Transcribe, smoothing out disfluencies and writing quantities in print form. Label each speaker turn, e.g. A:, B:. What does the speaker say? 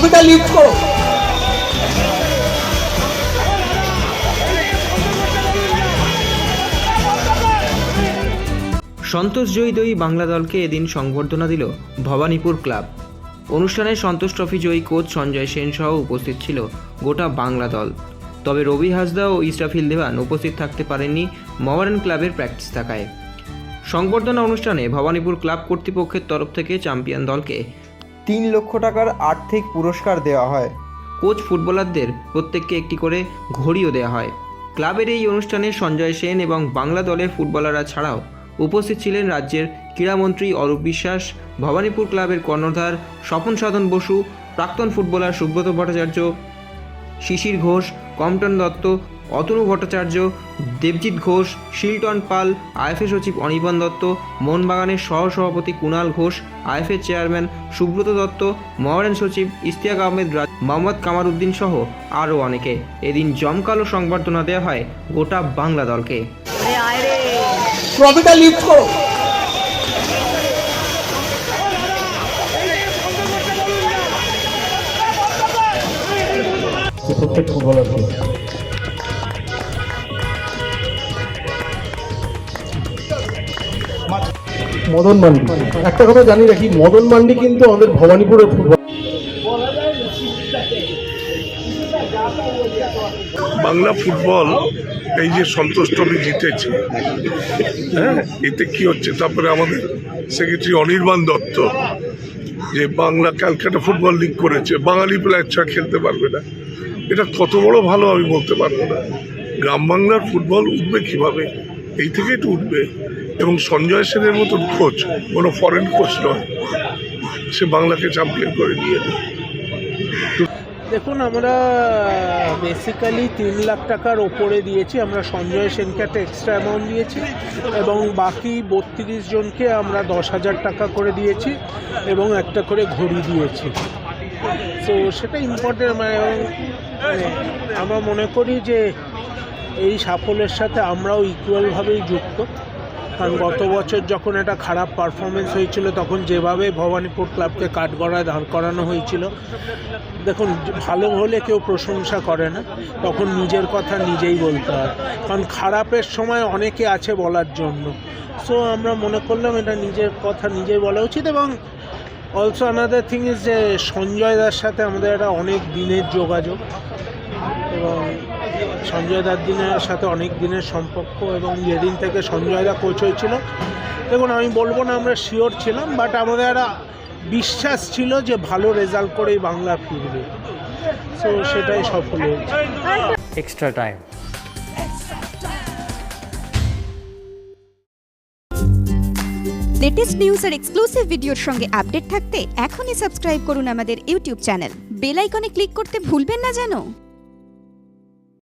A: ট্রফিটা লিফট করো।
B: সন্তোষজয়ী দই বাংলা দলকে এদিন সংবর্ধনা দিল ভবানীপুর ক্লাব। অনুষ্ঠানে সন্তোষ ট্রফি জয়ী কোচ সঞ্জয় সেন সহ উপস্থিত ছিল গোটা বাংলা দল। তবে রবি হাসদা ও ইসরাফিল দেওয়ান উপস্থিত থাকতে পারেননি মোহামেডান ক্লাবের প্র্যাকটিস থাকায়। সংবর্ধনা অনুষ্ঠানে ভবানীপুর ক্লাব কর্তৃপক্ষের তরফ থেকে চ্যাম্পিয়ন দলকে
C: 3 লক্ষ টাকার আর্থিক পুরস্কার দেওয়া হয়।
B: কোচ ফুটবলারদের প্রত্যেককে একটি করে ঘড়িও দেওয়া হয়। ক্লাবের এই অনুষ্ঠানে সঞ্জয় সেন এবং বাংলা দলের ফুটবলাররা ছাড়াও উপস্থিত ছিলেন রাজ্যের ক্রীড়ামন্ত্রী অরূপ বিশ্বাস, ভবানীপুর ক্লাবের কর্ণধার স্বপন সাধন বসু, প্রাক্তন ফুটবলার সুব্রত ভট্টাচার্য, শিশির ঘোষ, কমটন দত্ত, অতনু ভট্টাচার্য, দেবজিৎ ঘোষ, শিলটন পাল, আইএফএ সচিব অনির্বাণ দত্ত, মোহনবাগানের সহসভাপতি কুণাল ঘোষ, আইএফএ চেয়ারম্যান সুব্রত দত্ত, মোহামেডান সচিব ইশতিয়াক আহমেদ, মোহাম্মদ কামার উদ্দিন সহ আরও অনেকে। এদিন জমকালো সংবর্ধনা দেওয়া হয় গোটা বাংলা দলকে।
A: ট্রফিটা লিফট করো।
D: প্রত্যেক ফুটবলারকে মদন মান্ডি, একটা কথা জানি রাখি, মদন মান্ডি কিন্তু আমাদের ভবানীপুরের ফুটবল।
E: বাংলা ফুটবল এই যে সন্তোষ ট্রফি জিতেছে, হ্যাঁ, এতে কি হচ্ছে? তারপরে আমাদের সেক্রেটারি অনির্বাণ দত্ত যে বাংলা ক্যালকাটা ফুটবল লিগ করেছে, বাঙালি প্লেয়ার ছাড়া খেলতে পারবে না। এটা কত বড় ভালো আমি বলতে পারবো না। গ্রাম বাংলার ফুটবল উঠবে কিভাবে, এই থেকেই তো উঠবে। এবং সঞ্জয় সেনের মতন কোচ কোনো ফরেন কোচ নয়, সে বাংলাকে চ্যাম্পিয়ন করে নিয়ে যাবে।
F: দেখুন, আমরা বেসিক্যালি 3 লাখ টাকার ওপরে দিয়েছি। আমরা সঞ্জয় সেনকে একটা এক্সট্রা অ্যামাউন্ট দিয়েছি এবং বাকি 32 জনকে আমরা 10,000 টাকা করে দিয়েছি এবং একটা করে ঘড়ি দিয়েছি। তো সেটা ইম্পর্টেন্ট। আমরা মনে করি যে এই সাফল্যের সাথে আমরাও ইকুয়ালভাবেই যুক্ত। কারণ গত বছর যখন একটা খারাপ পারফরমেন্স হয়েছিল, তখন যেভাবে ভবানীপুর ক্লাবকে কাঠগড়ায় দাঁড় করানো হয়েছিল, দেখুন, ভালো হলে কেউ প্রশংসা করে না, তখন নিজের কথা নিজেই বলতে হয়। কারণ খারাপের সময় অনেকে আছে বলার জন্য। সো আমরা মনে করলাম এটা নিজের কথা নিজেই বলা উচিত। এবং অলসো আনাদার থিং ইজ যে সঞ্জয় দার সাথে আমাদের একটা অনেক দিনের যোগাযোগ এবং সঞ্জয় দার সাথে অনেক দিনের সম্পর্ক। এবং যেদিন থেকে সঞ্জয় দা কোচ হয়েছিল, দেখুন, আমি বলবো না আমরা শিওর ছিলাম, বাট আমাদের একটা বিশ্বাস ছিল যে ভালো রেজাল্ট করেই বাংলা ফিরবে। সো সেটাই সফল হয়েছে।
G: Extra time.
H: লেটেস্ট নিউজ আর এক্সক্লুসিভ ভিডিওর সঙ্গে আপডেট থাকতে এখনই সাবস্ক্রাইব করুন আমাদের ইউটিউব চ্যানেল। বেল আইকনে ক্লিক করতে ভুলবেন না যেন।